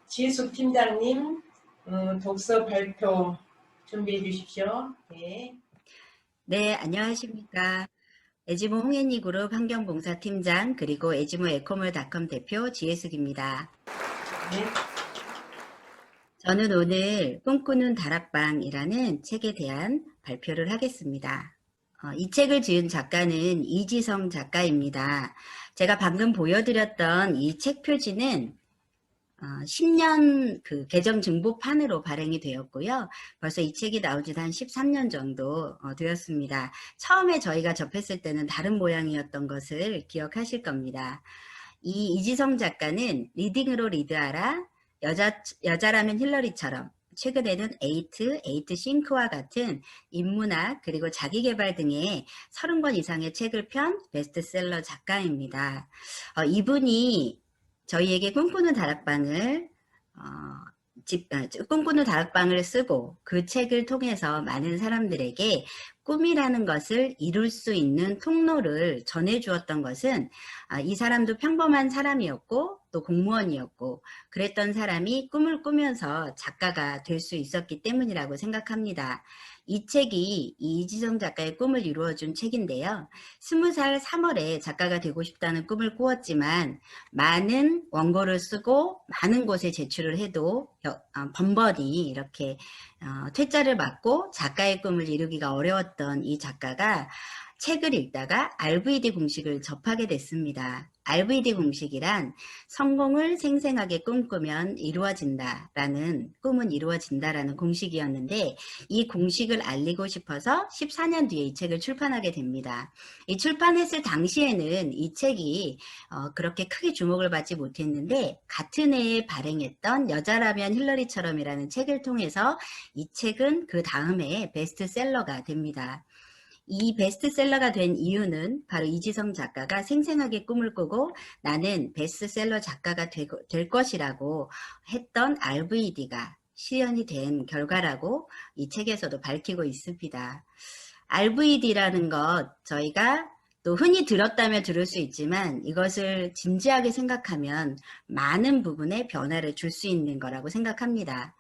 지숙 팀장님, 독서 발표 준비해 주십시오. 네. 네, 안녕하십니까. 에지모 홍앤이 그룹 환경봉사팀장 그리고 에지모 에코몰닷컴 대표 지혜숙입니다. 네. 저는 오늘 꿈꾸는 다락방이라는 책에 대한 발표를 하겠습니다. 이 책을 지은 작가는 이지성 작가입니다. 제가 방금 보여드렸던 이 책 표지는 10년 그 개정 증보판으로 발행이 되었고요. 벌써 이 책이 나온 지 한 13년 정도 되었습니다. 처음에 저희가 접했을 때는 다른 모양이었던 것을 기억하실 겁니다. 이 이지성 작가는 리딩으로 리드하라, 여자라면 힐러리처럼, 최근에는 에이트 싱크와 같은 인문학 그리고 자기계발 등의 30권 이상의 책을 편 베스트셀러 작가입니다. 이분이 저희에게 꿈꾸는 다락방을 꿈꾸는 다락방을 쓰고 그 책을 통해서 많은 사람들에게 꿈이라는 것을 이룰 수 있는 통로를 전해주었던 것은 이 사람도 평범한 사람이었고 또 공무원이었고 그랬던 사람이 꿈을 꾸면서 작가가 될 수 있었기 때문이라고 생각합니다. 이 책이 이지성 작가의 꿈을 이루어준 책인데요. 20살 3월에 작가가 되고 싶다는 꿈을 꾸었지만 많은 원고를 쓰고 많은 곳에 제출을 해도 번번이 이렇게 퇴짜를 맞고 작가의 꿈을 이루기가 어려웠던 이 작가가 책을 읽다가 RVD 공식을 접하게 됐습니다. RVD 공식이란 성공을 생생하게 꿈꾸면 이루어진다라는 꿈은 이루어진다라는 공식이었는데 이 공식을 알리고 싶어서 14년 뒤에 이 책을 출판하게 됩니다. 이 출판했을 당시에는 이 책이 그렇게 크게 주목을 받지 못했는데 같은 해에 발행했던 여자라면 힐러리처럼이라는 책을 통해서 이 책은 그 다음 해에 베스트셀러가 됩니다. 이 베스트셀러가 된 이유는 바로 이지성 작가가 생생하게 꿈을 꾸고 나는 베스트셀러 작가가 될 것이라고 했던 RVD가 실현이 된 결과라고 이 책에서도 밝히고 있습니다. RVD라는 것 저희가 또 흔히 들었다면 들을 수 있지만 이것을 진지하게 생각하면 많은 부분에 변화를 줄 수 있는 거라고 생각합니다.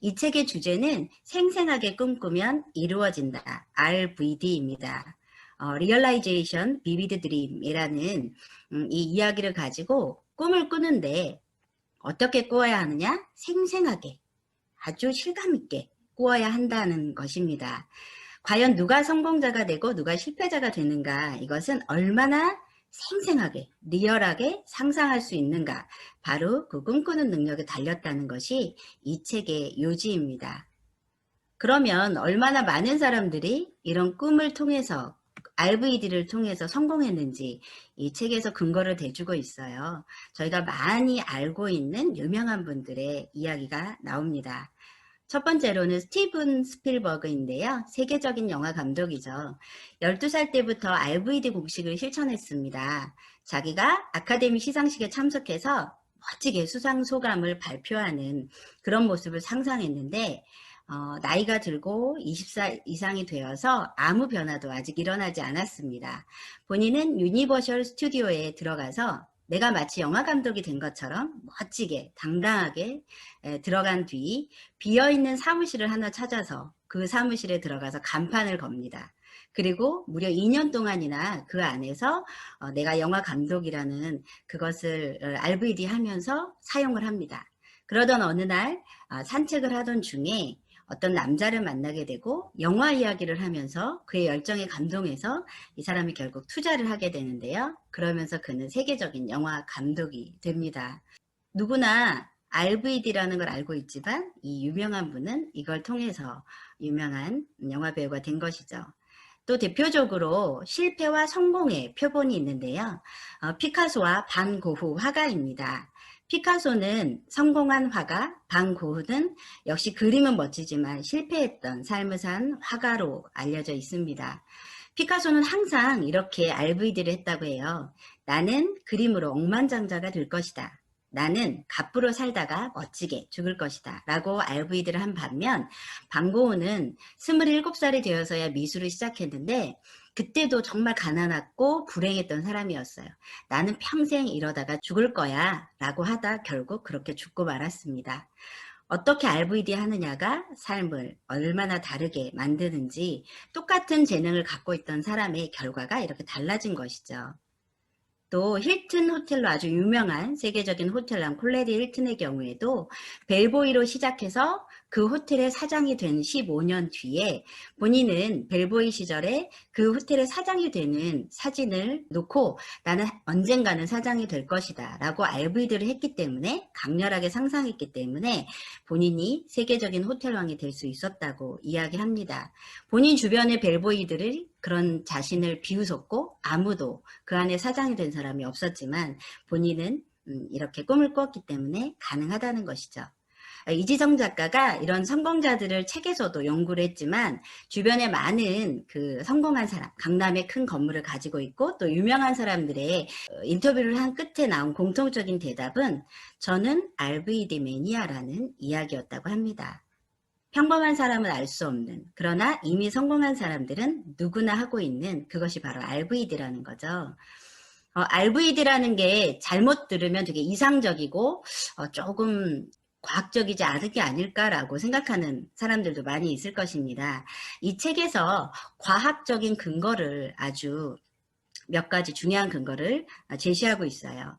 이 책의 주제는 생생하게 꿈꾸면 이루어진다. RVD입니다. Realization Vivid Dream이라는 이 이야기를 가지고 꿈을 꾸는데 어떻게 꾸어야 하느냐? 생생하게, 아주 실감 있게 꾸어야 한다는 것입니다. 과연 누가 성공자가 되고 누가 실패자가 되는가? 이것은 얼마나 생생하게, 리얼하게 상상할 수 있는가? 바로 그 꿈꾸는 능력에 달렸다는 것이 이 책의 요지입니다. 그러면 얼마나 많은 사람들이 이런 꿈을 통해서 RVD를 통해서 성공했는지 이 책에서 근거를 대주고 있어요. 저희가 많이 알고 있는 유명한 분들의 이야기가 나옵니다. 첫 번째로는 스티븐 스필버그인데요. 세계적인 영화 감독이죠. 12살 때부터 RVD 공식을 실천했습니다. 자기가 아카데미 시상식에 참석해서 멋지게 수상 소감을 발표하는 그런 모습을 상상했는데 나이가 들고 20살 이상이 되어서 아무 변화도 아직 일어나지 않았습니다. 본인은 유니버셜 스튜디오에 들어가서 내가 마치 영화 감독이 된 것처럼 멋지게 당당하게 들어간 뒤 비어있는 사무실을 하나 찾아서 그 사무실에 들어가서 간판을 겁니다. 그리고 무려 2년 동안이나 그 안에서 내가 영화 감독이라는 그것을 RVD 하면서 사용을 합니다. 그러던 어느 날 산책을 하던 중에 어떤 남자를 만나게 되고 영화 이야기를 하면서 그의 열정에 감동해서 이 사람이 결국 투자를 하게 되는데요. 그러면서 그는 세계적인 영화 감독이 됩니다. 누구나 RVD라는 걸 알고 있지만 이 유명한 분은 이걸 통해서 유명한 영화 배우가 된 것이죠. 또 대표적으로 실패와 성공의 표본이 있는데요. 피카소와 반 고흐 화가입니다. 피카소는 성공한 화가, 반 고흐는 역시 그림은 멋지지만 실패했던 삶을 산 화가로 알려져 있습니다. 피카소는 항상 이렇게 RVD를 했다고 해요. 나는 그림으로 억만장자가 될 것이다. 나는 갑부로 살다가 멋지게 죽을 것이다 라고 RVD를 한 반면 반 고흐는 27살이 되어서야 미술을 시작했는데 그때도 정말 가난했고 불행했던 사람이었어요. 나는 평생 이러다가 죽을 거야 라고 하다 결국 그렇게 죽고 말았습니다. 어떻게 RVD 하느냐가 삶을 얼마나 다르게 만드는지, 똑같은 재능을 갖고 있던 사람의 결과가 이렇게 달라진 것이죠. 또 힐튼 호텔로 아주 유명한 세계적인 호텔랑 콜레리 힐튼의 경우에도 벨보이로 시작해서 그 호텔의 사장이 된 15년 뒤에 본인은 벨보이 시절에 그 호텔의 사장이 되는 사진을 놓고 나는 언젠가는 사장이 될 것이다 라고 RVD를 했기 때문에, 강렬하게 상상했기 때문에 본인이 세계적인 호텔왕이 될 수 있었다고 이야기합니다. 본인 주변의 벨보이들을 그런 자신을 비웃었고 아무도 그 안에 사장이 된 사람이 없었지만 본인은 이렇게 꿈을 꾸었기 때문에 가능하다는 것이죠. 이지성 작가가 이런 성공자들을 책에서도 연구를 했지만 주변에 많은 그 성공한 사람, 강남에 큰 건물을 가지고 있고 또 유명한 사람들의 인터뷰를 한 끝에 나온 공통적인 대답은 저는 RVD 매니아라는 이야기였다고 합니다. 평범한 사람은 알 수 없는, 그러나 이미 성공한 사람들은 누구나 하고 있는 그것이 바로 RVD라는 거죠. RVD라는 게 잘못 들으면 되게 이상적이고 조금 과학적이지 않은 게 아닐까라고 생각하는 사람들도 많이 있을 것입니다. 이 책에서 과학적인 근거를, 아주 몇 가지 중요한 근거를 제시하고 있어요.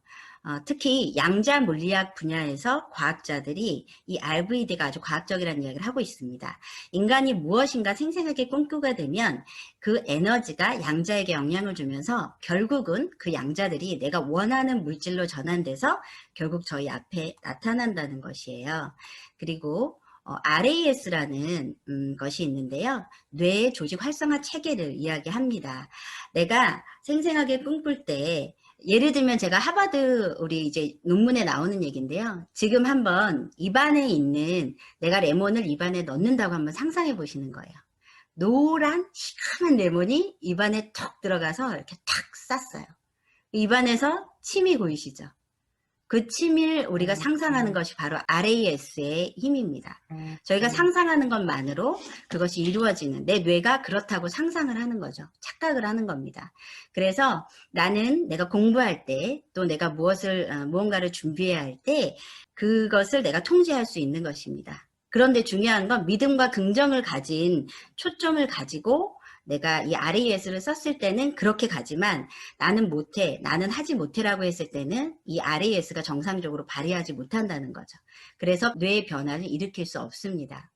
특히 양자 물리학 분야에서 과학자들이 이 RVD가 아주 과학적이라는 이야기를 하고 있습니다. 인간이 무엇인가 생생하게 꿈꾸게 되면 그 에너지가 양자에게 영향을 주면서 결국은 그 양자들이 내가 원하는 물질로 전환돼서 결국 저희 앞에 나타난다는 것이에요. 그리고 RAS라는 것이 있는데요. 뇌의 조직 활성화 체계를 이야기합니다. 내가 생생하게 꿈꿀 때, 예를 들면 제가 하버드 우리 이제 논문에 나오는 얘기인데요. 지금 한번 입안에 있는, 내가 레몬을 입안에 넣는다고 한번 상상해 보시는 거예요. 노란 시큼한 레몬이 입안에 턱 들어가서 이렇게 탁 쌌어요. 입안에서 침이 고이시죠. 그 침을 우리가 상상하는 것이 바로 RAS의 힘입니다. 저희가 상상하는 것만으로 그것이 이루어지는, 내 뇌가 그렇다고 상상을 하는 거죠. 착각을 하는 겁니다. 그래서 나는 내가 공부할 때, 또 내가 무언가를 준비해야 할 때 그것을 내가 통제할 수 있는 것입니다. 그런데 중요한 건 믿음과 긍정을 가진 초점을 가지고 내가 이 RAS를 썼을 때는 그렇게 가지만 나는 못해, 나는 하지 못해라고 했을 때는 이 RAS가 정상적으로 발휘하지 못한다는 거죠. 그래서 뇌의 변화를 일으킬 수 없습니다.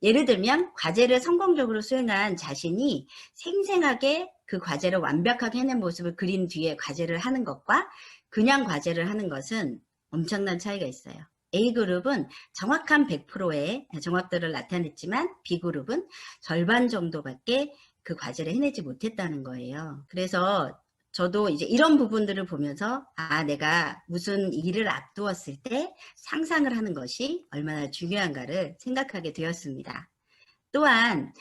예를 들면 과제를 성공적으로 수행한 자신이 생생하게 그 과제를 완벽하게 해낸 모습을 그린 뒤에 과제를 하는 것과 그냥 과제를 하는 것은 엄청난 차이가 있어요. A그룹은 정확한 100%의 정확도를 나타냈지만 B그룹은 절반 정도밖에 그 과제를 해내지 못했다는 거예요. 그래서 저도 이제 이런 부분들을 보면서 내가 무슨 일을 앞두었을 때 상상을 하는 것이 얼마나 중요한가를 생각하게 되었습니다. 또한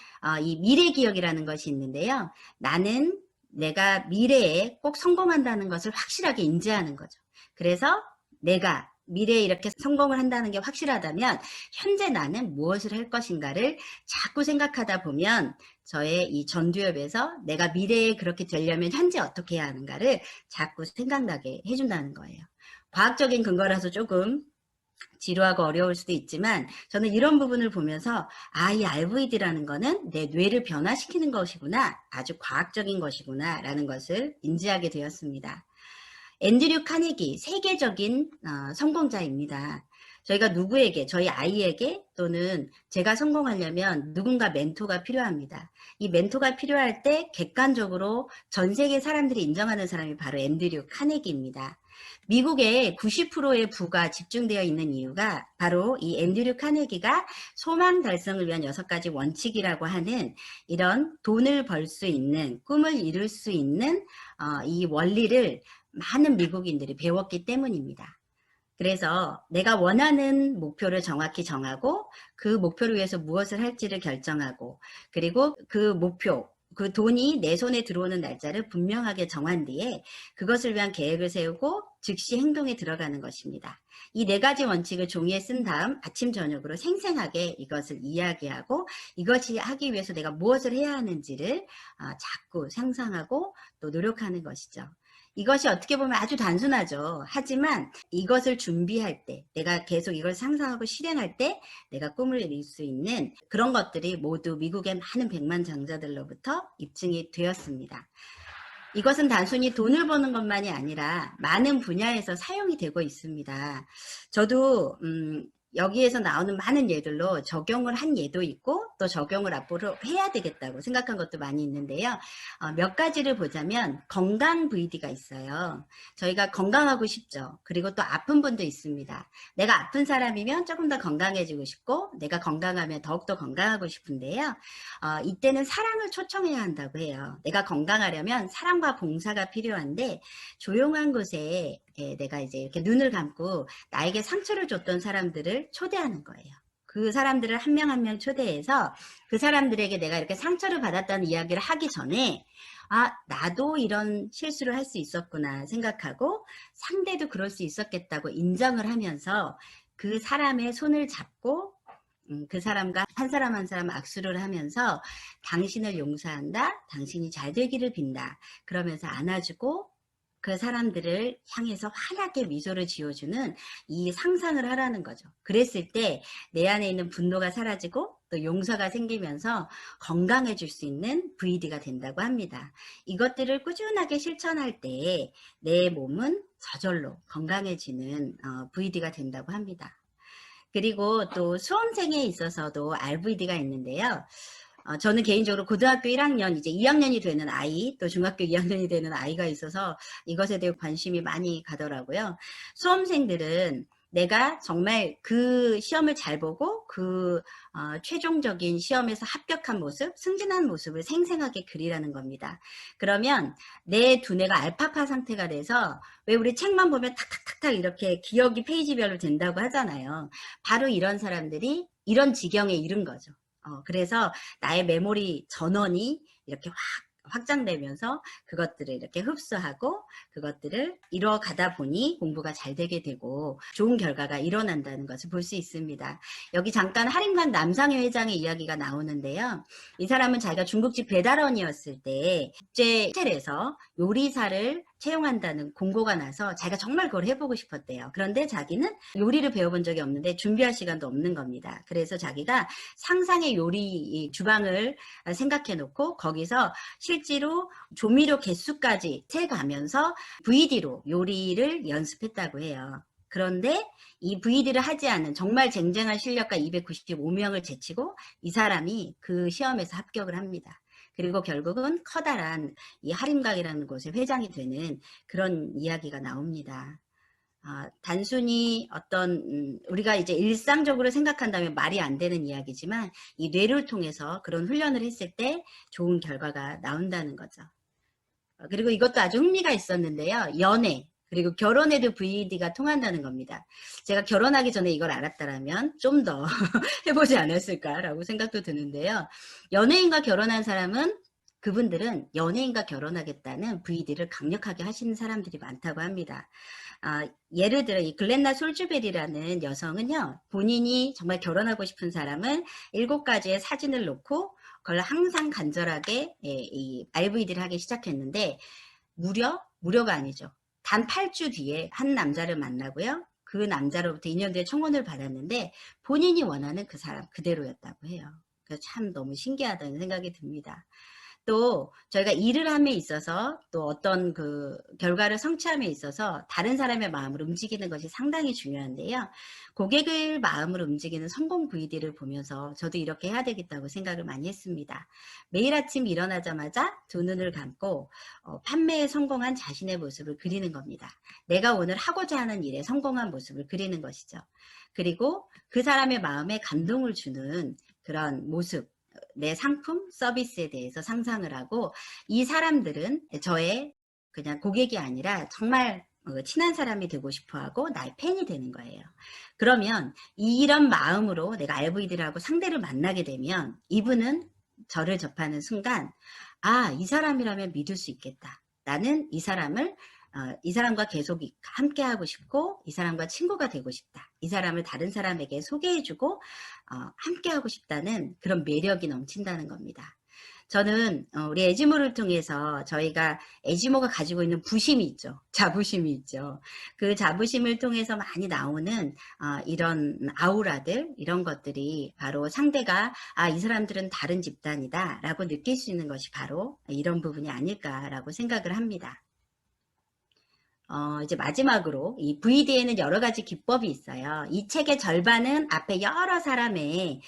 이 미래 기억이라는 것이 있는데요. 나는 내가 미래에 꼭 성공한다는 것을 확실하게 인지하는 거죠. 그래서 내가 미래에 이렇게 성공을 한다는 게 확실하다면 현재 나는 무엇을 할 것인가를 자꾸 생각하다 보면 저의 이 전두엽에서 내가 미래에 그렇게 되려면 현재 어떻게 해야 하는가를 자꾸 생각나게 해준다는 거예요. 과학적인 근거라서 조금 지루하고 어려울 수도 있지만 저는 이런 부분을 보면서 이 RVD라는 거는 내 뇌를 변화시키는 것이구나, 아주 과학적인 것이구나 라는 것을 인지하게 되었습니다. 앤드류 카네기, 세계적인 성공자입니다. 저희가 누구에게, 저희 아이에게 또는 제가 성공하려면 누군가 멘토가 필요합니다. 이 멘토가 필요할 때 객관적으로 전 세계 사람들이 인정하는 사람이 바로 앤드류 카네기입니다. 미국의 90%의 부가 집중되어 있는 이유가 바로 이 앤드류 카네기가 소망 달성을 위한 6가지 원칙이라고 하는 이런 돈을 벌 수 있는, 꿈을 이룰 수 있는 이 원리를 많은 미국인들이 배웠기 때문입니다. 그래서 내가 원하는 목표를 정확히 정하고 그 목표를 위해서 무엇을 할지를 결정하고, 그리고 그 목표, 그 돈이 내 손에 들어오는 날짜를 분명하게 정한 뒤에 그것을 위한 계획을 세우고 즉시 행동에 들어가는 것입니다. 이 4가지 원칙을 종이에 쓴 다음 아침 저녁으로 생생하게 이것을 이야기하고 이것이 하기 위해서 내가 무엇을 해야 하는지를 자꾸 상상하고 또 노력하는 것이죠. 이것이 어떻게 보면 아주 단순하죠. 하지만 이것을 준비할 때, 내가 계속 이걸 상상하고 실행할 때 내가 꿈을 이룰 수 있는 그런 것들이 모두 미국의 많은 백만장자들로부터 입증이 되었습니다. 이것은 단순히 돈을 버는 것만이 아니라 많은 분야에서 사용이 되고 있습니다. 저도 여기에서 나오는 많은 예들로 적용을 한 예도 있고 또 적용을 앞으로 해야 되겠다고 생각한 것도 많이 있는데요. 몇 가지를 보자면 건강 VD가 있어요. 저희가 건강하고 싶죠. 그리고 또 아픈 분도 있습니다. 내가 아픈 사람이면 조금 더 건강해지고 싶고 내가 건강하면 더욱더 건강하고 싶은데요. 이때는 사랑을 초청해야 한다고 해요. 내가 건강하려면 사랑과 봉사가 필요한데 조용한 곳에 내가 이제 이렇게 눈을 감고 나에게 상처를 줬던 사람들을 초대하는 거예요. 그 사람들을 한 명 한 명 초대해서 그 사람들에게 내가 이렇게 상처를 받았다는 이야기를 하기 전에 나도 이런 실수를 할 수 있었구나 생각하고 상대도 그럴 수 있었겠다고 인정을 하면서 그 사람의 손을 잡고 그 사람과 한 사람 한 사람 악수를 하면서 당신을 용서한다, 당신이 잘 되기를 빈다 그러면서 안아주고 그 사람들을 향해서 환하게 미소를 지어주는 이 상상을 하라는 거죠. 그랬을 때 내 안에 있는 분노가 사라지고 또 용서가 생기면서 건강해질 수 있는 VD가 된다고 합니다. 이것들을 꾸준하게 실천할 때 내 몸은 저절로 건강해지는 VD가 된다고 합니다. 그리고 또 수험생에 있어서도 RVD가 있는데요. 저는 개인적으로 고등학교 1학년, 이제 2학년이 되는 아이, 또 중학교 2학년이 되는 아이가 있어서 이것에 대해 관심이 많이 가더라고요. 수험생들은 내가 정말 그 시험을 잘 보고 그 최종적인 시험에서 합격한 모습, 승진한 모습을 생생하게 그리라는 겁니다. 그러면 내 두뇌가 알파파 상태가 돼서 왜 우리 책만 보면 탁탁탁탁 이렇게 기억이 페이지별로 된다고 하잖아요. 바로 이런 사람들이 이런 지경에 이른 거죠. 그래서 나의 메모리 전원이 이렇게 확장되면서 그것들을 이렇게 흡수하고 그것들을 이뤄가다 보니 공부가 잘 되게 되고 좋은 결과가 일어난다는 것을 볼 수 있습니다. 여기 잠깐 하림관 남상회 회장의 이야기가 나오는데요. 이 사람은 자기가 중국집 배달원이었을 때 국제 호텔에서 요리사를 채용한다는 공고가 나서 자기가 정말 그걸 해보고 싶었대요. 그런데 자기는 요리를 배워본 적이 없는데 준비할 시간도 없는 겁니다. 그래서 자기가 상상의 요리 주방을 생각해 놓고 거기서 실제로 조미료 개수까지 세가면서 VD로 요리를 연습했다고 해요. 그런데 이 VD를 하지 않은 정말 쟁쟁한 실력가 295명을 제치고 이 사람이 그 시험에서 합격을 합니다. 그리고 결국은 커다란 이 하림각이라는 곳의 회장이 되는 그런 이야기가 나옵니다. 단순히 어떤 우리가 이제 일상적으로 생각한다면 말이 안 되는 이야기지만 이 뇌를 통해서 그런 훈련을 했을 때 좋은 결과가 나온다는 거죠. 그리고 이것도 아주 흥미가 있었는데요. 연애 그리고 결혼에도 VD가 통한다는 겁니다. 제가 결혼하기 전에 이걸 알았다면 좀 더 해보지 않았을까라고 생각도 드는데요. 연예인과 결혼한 사람은 그분들은 연예인과 결혼하겠다는 VD를 강력하게 하시는 사람들이 많다고 합니다. 예를 들어 이 글렌나 솔즈베리라는 여성은요. 본인이 정말 결혼하고 싶은 사람은 7가지의 사진을 놓고 그걸 항상 간절하게 이 RVD를 하기 시작했는데 무려가 아니죠. 단 8주 뒤에 한 남자를 만나고요. 그 남자로부터 2년 뒤에 청혼을 받았는데 본인이 원하는 그 사람 그대로였다고 해요. 그래서 참 너무 신기하다는 생각이 듭니다. 또 저희가 일을 함에 있어서 또 어떤 그 결과를 성취함에 있어서 다른 사람의 마음을 움직이는 것이 상당히 중요한데요. 고객의 마음을 움직이는 성공 VD를 보면서 저도 이렇게 해야 되겠다고 생각을 많이 했습니다. 매일 아침 일어나자마자 두 눈을 감고 판매에 성공한 자신의 모습을 그리는 겁니다. 내가 오늘 하고자 하는 일에 성공한 모습을 그리는 것이죠. 그리고 그 사람의 마음에 감동을 주는 그런 모습, 내 상품, 서비스에 대해서 상상을 하고 이 사람들은 저의 그냥 고객이 아니라 정말 친한 사람이 되고 싶어하고 나의 팬이 되는 거예요. 그러면 이런 마음으로 내가 RVD라고 상대를 만나게 되면 이분은 저를 접하는 순간 이 사람이라면 믿을 수 있겠다. 나는 이 사람을 이 사람과 계속 함께 하고 싶고 이 사람과 친구가 되고 싶다. 이 사람을 다른 사람에게 소개해주고 함께 하고 싶다는 그런 매력이 넘친다는 겁니다. 저는 우리 에지모를 통해서 저희가 에지모가 가지고 있는 부심이 있죠. 자부심이 있죠. 그 자부심을 통해서 많이 나오는 이런 아우라들, 이런 것들이 바로 상대가 이 사람들은 다른 집단이다 라고 느낄 수 있는 것이 바로 이런 부분이 아닐까라고 생각을 합니다. 이제 마지막으로 이 VD에는 여러 가지 기법이 있어요. 이 책의 절반은 앞에 여러 사람의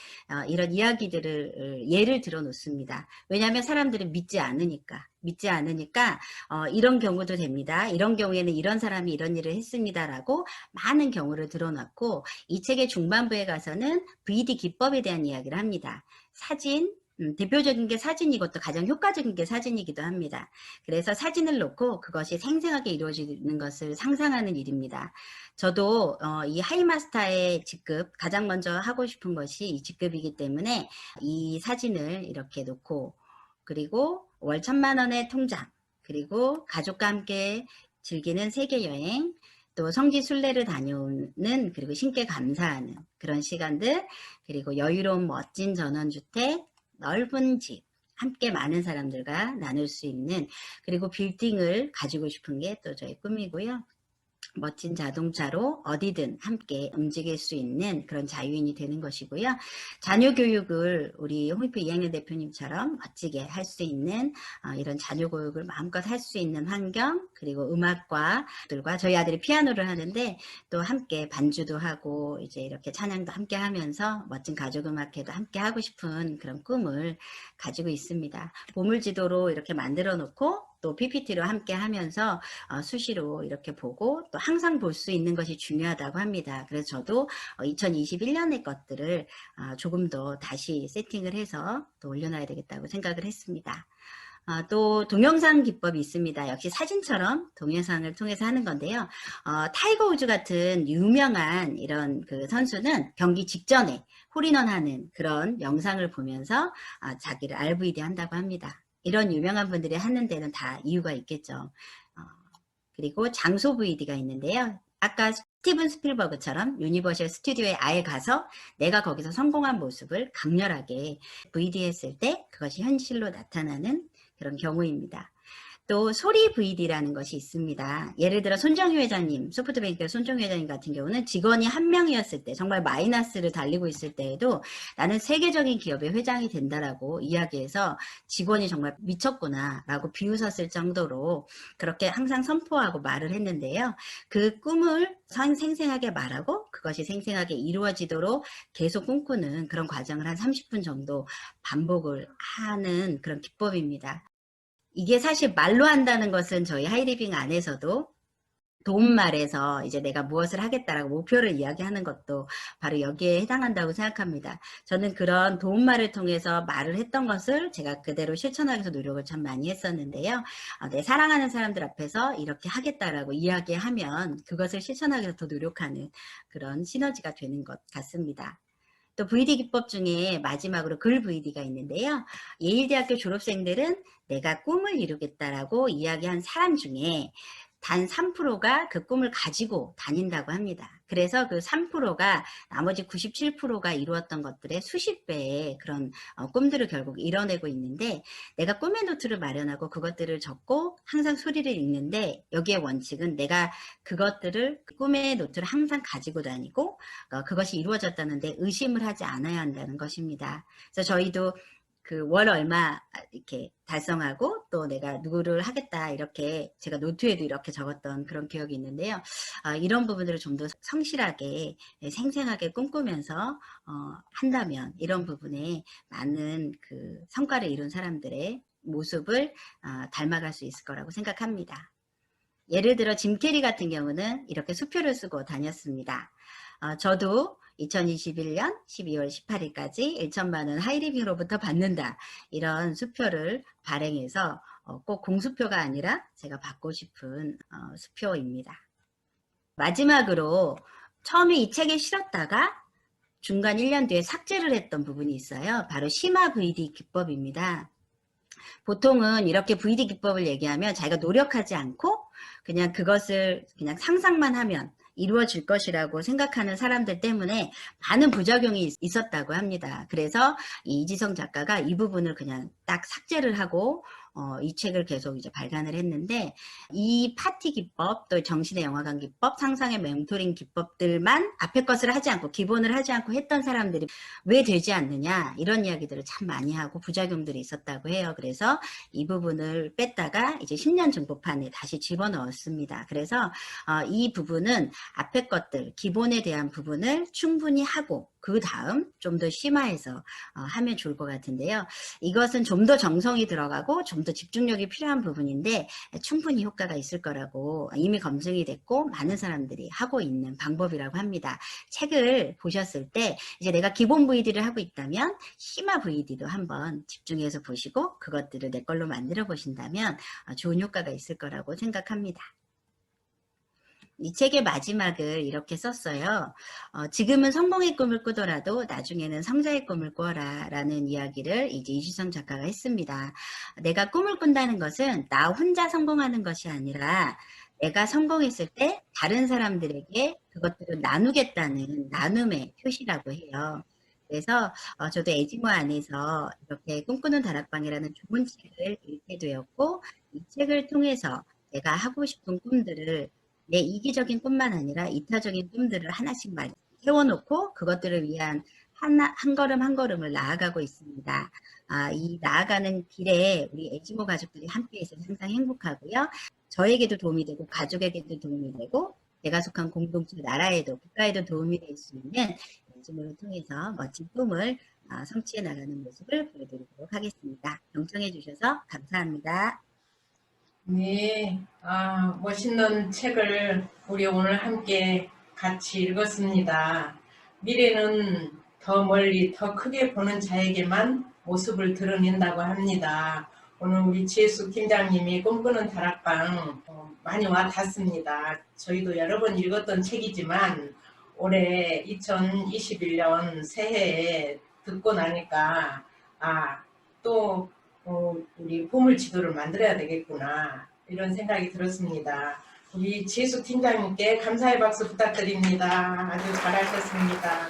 이런 이야기들을 예를 들어 놓습니다. 왜냐하면 사람들은 믿지 않으니까 이런 경우도 됩니다. 이런 경우에는 이런 사람이 이런 일을 했습니다라고 많은 경우를 들어놨고 이 책의 중반부에 가서는 VD 기법에 대한 이야기를 합니다. 사진, 대표적인 게 사진이고 또 가장 효과적인 게 사진이기도 합니다. 그래서 사진을 놓고 그것이 생생하게 이루어지는 것을 상상하는 일입니다. 저도 이 하이마스터의 직급 가장 먼저 하고 싶은 것이 이 직급이기 때문에 이 사진을 이렇게 놓고 그리고 월 1,000,000원의 통장 그리고 가족과 함께 즐기는 세계여행 또 성지 순례를 다녀오는 그리고 신께 감사하는 그런 시간들 그리고 여유로운 멋진 전원주택 넓은 집, 함께 많은 사람들과 나눌 수 있는 그리고 빌딩을 가지고 싶은 게 또 저의 꿈이고요. 멋진 자동차로 어디든 함께 움직일 수 있는 그런 자유인이 되는 것이고요. 자녀 교육을 우리 홍익표 이학년 대표님처럼 멋지게 할 수 있는 이런 자녀 교육을 마음껏 할 수 있는 환경 그리고 음악과들과 저희 아들이 피아노를 하는데 또 함께 반주도 하고 이제 이렇게 찬양도 함께 하면서 멋진 가족음악회도 함께 하고 싶은 그런 꿈을 가지고 있습니다. 보물지도로 이렇게 만들어 놓고 또 PPT로 함께 하면서 수시로 이렇게 보고 또 항상 볼 수 있는 것이 중요하다고 합니다. 그래서 저도 2021년의 것들을 조금 더 다시 세팅을 해서 또 올려놔야 되겠다고 생각을 했습니다. 또 동영상 기법이 있습니다. 역시 사진처럼 동영상을 통해서 하는 건데요. 타이거 우즈 같은 유명한 이런 그 선수는 경기 직전에 홀인원 하는 그런 영상을 보면서 자기를 RVD 한다고 합니다. 이런 유명한 분들이 하는 데는 다 이유가 있겠죠. 그리고 장소 VD가 있는데요. 아까 스티븐 스필버그처럼 유니버셜 스튜디오에 아예 가서 내가 거기서 성공한 모습을 강렬하게 VD 했을 때 그것이 현실로 나타나는 그런 경우입니다. 또 소리 VD라는 것이 있습니다. 예를 들어 손정희 회장님, 소프트뱅크 손정희 회장님 같은 경우는 직원이 1명이었을 때 정말 마이너스를 달리고 있을 때에도 나는 세계적인 기업의 회장이 된다라고 이야기해서 직원이 정말 미쳤구나 라고 비웃었을 정도로 그렇게 항상 선포하고 말을 했는데요. 그 꿈을 생생하게 말하고 그것이 생생하게 이루어지도록 계속 꿈꾸는 그런 과정을 한 30분 정도 반복을 하는 그런 기법입니다. 이게 사실 말로 한다는 것은 저희 하이리빙 안에서도 도움말에서 이제 내가 무엇을 하겠다라고 목표를 이야기하는 것도 바로 여기에 해당한다고 생각합니다. 저는 그런 도움말을 통해서 말을 했던 것을 제가 그대로 실천하기 위해서 노력을 참 많이 했었는데요. 내 사랑하는 사람들 앞에서 이렇게 하겠다라고 이야기하면 그것을 실천하기 위해서 더 노력하는 그런 시너지가 되는 것 같습니다. 또 VD 기법 중에 마지막으로 글 VD가 있는데요. 예일대학교 졸업생들은 내가 꿈을 이루겠다라고 이야기한 사람 중에 단 3%가 그 꿈을 가지고 다닌다고 합니다. 그래서 그 3%가 나머지 97%가 이루었던 것들의 수십 배의 그런 꿈들을 결국 이뤄내고 있는데 내가 꿈의 노트를 마련하고 그것들을 적고 항상 소리를 읽는데 여기에 원칙은 내가 그것들을 꿈의 노트를 항상 가지고 다니고 그것이 이루어졌다는데 의심을 하지 않아야 한다는 것입니다. 그래서 저희도 그 월 얼마 이렇게 달성하고 또 내가 누구를 하겠다 이렇게 제가 노트에도 이렇게 적었던 그런 기억이 있는데요. 이런 부분들을 좀 더 성실하게 생생하게 꿈꾸면서 한다면 이런 부분에 많은 그 성과를 이룬 사람들의 모습을 닮아갈 수 있을 거라고 생각합니다. 예를 들어 짐 캐리 같은 경우는 이렇게 수표를 쓰고 다녔습니다. 저도 2021년 12월 18일까지 1천만 원 하이리빙으로부터 받는다. 이런 수표를 발행해서 꼭 공수표가 아니라 제가 받고 싶은 수표입니다. 마지막으로 처음에 이 책에 실었다가 중간 1년 뒤에 삭제를 했던 부분이 있어요. 바로 심화 VD 기법입니다. 보통은 이렇게 VD 기법을 얘기하면 자기가 노력하지 않고 그냥 그것을 그냥 상상만 하면 이루어질 것이라고 생각하는 사람들 때문에 많은 부작용이 있었다고 합니다. 그래서 이 이지성 작가가 이 부분을 그냥 딱 삭제를 하고 이 책을 계속 이제 발간을 했는데, 이 파티 기법, 또 정신의 영화관 기법, 상상의 멘토링 기법들만 앞에 것을 하지 않고 기본을 하지 않고 했던 사람들이 왜 되지 않느냐, 이런 이야기들을 참 많이 하고 부작용들이 있었다고 해요. 그래서 이 부분을 뺐다가 이제 10년 정보판에 다시 집어넣었습니다. 그래서 이 부분은 앞에 것들, 기본에 대한 부분을 충분히 하고 그 다음 좀 더 심화해서 하면 좋을 것 같은데요. 이것은 좀 더 정성이 들어가고 좀 더 집중력이 필요한 부분인데 충분히 효과가 있을 거라고 이미 검증이 됐고 많은 사람들이 하고 있는 방법이라고 합니다. 책을 보셨을 때 이제 내가 기본 VD를 하고 있다면 심화 VD도 한번 집중해서 보시고 그것들을 내 걸로 만들어 보신다면 좋은 효과가 있을 거라고 생각합니다. 이 책의 마지막을 이렇게 썼어요. 지금은 성공의 꿈을 꾸더라도 나중에는 성자의 꿈을 꾸어라 라는 이야기를 이제 이주성 작가가 했습니다. 내가 꿈을 꾼다는 것은 나 혼자 성공하는 것이 아니라 내가 성공했을 때 다른 사람들에게 그것들을 나누겠다는 나눔의 표시라고 해요. 그래서 저도 에지모 안에서 이렇게 꿈꾸는 다락방이라는 좋은 책을 읽게 되었고, 이 책을 통해서 내가 하고 싶은 꿈들을, 내 이기적인 꿈만 아니라 이타적인 꿈들을 하나씩 많이 세워놓고 그것들을 위한 한 걸음 한 걸음을 나아가고 있습니다. 이 나아가는 길에 우리 에지모 가족들이 함께 있어서 항상 행복하고요. 저에게도 도움이 되고 가족에게도 도움이 되고 내가 속한 공동체, 나라에도 국가에도 도움이 될 수 있는 에지모를 통해서 멋진 꿈을 성취해 나가는 모습을 보여드리도록 하겠습니다. 경청해 주셔서 감사합니다. 네, 멋있는 책을 우리 오늘 함께 같이 읽었습니다. 미래는 더 멀리, 더 크게 보는 자에게만 모습을 드러낸다고 합니다. 오늘 우리 지혜숙 팀장님이 꿈꾸는 다락방 많이 와 닿습니다. 저희도 여러 번 읽었던 책이지만 올해 2021년 새해에 듣고 나니까 또 우리 보물 지도를 만들어야 되겠구나 이런 생각이 들었습니다. 우리 지혜숙 팀장님께 감사의 박수 부탁드립니다. 아주 잘하셨습니다.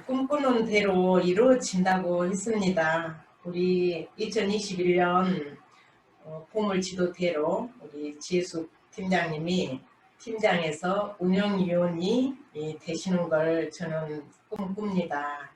꿈꾸는 대로 이루어진다고 했습니다. 우리 2021년 보물 지도대로 우리 지혜숙 팀장님이 팀장에서 운영위원이 되시는 걸 저는 꿈꿉니다.